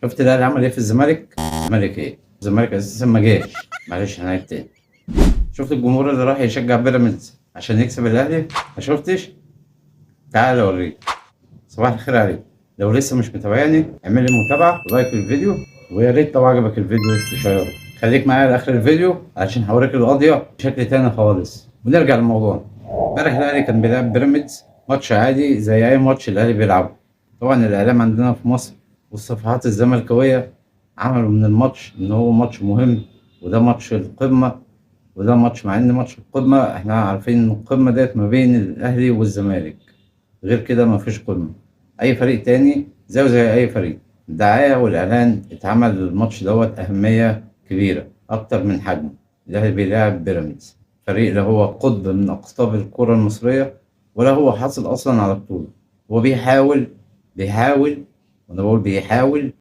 شفت الاهلي عمل ايه في الزمالك؟ الزمالك ايه؟ الزمالك اساسا ما جاش. معلش هنعيد تاني. شفت الجمهور اللي راح يشجع بيراميدز عشان يكسب الاهلي؟ ما شفتش؟ تعال اوريك. صباح الخير عليك. لو لسه مش متابعني اعمل لي متابعه ولايك للفيديو، ويا ريت لو عجبك الفيديو تشيره. خليك معايا لاخر الفيديو علشان هوريك القضيه بشكل تاني خالص. ونرجع للموضوع. امبارح الاهلي كان بيلعب بيراميدز ماتش عادي زي اي ماتش الاهلي بيلعبه. طبعا الاعلام عندنا في مصر والصفحات الزملكاويه عملوا من الماتش ان هو ماتش مهم، وده ماتش القمه، وده ماتش مع ان ماتش القمه احنا عارفين ان القمه ديت ما بين الاهلي والزمالك. غير كده مفيش قمة. أي فريق تاني زيه زي أي فريق. الدعاية والإعلان اتعمل للماتش دوت أهمية كبيرة أكتر من حجمه. الأهلي بيلاعب بيراميدز، فريق لا هو قطب من أقطاب الكرة المصرية ولا هو حاصل أصلا على بطولة. هو بيحاول، وأنا بقول بيحاول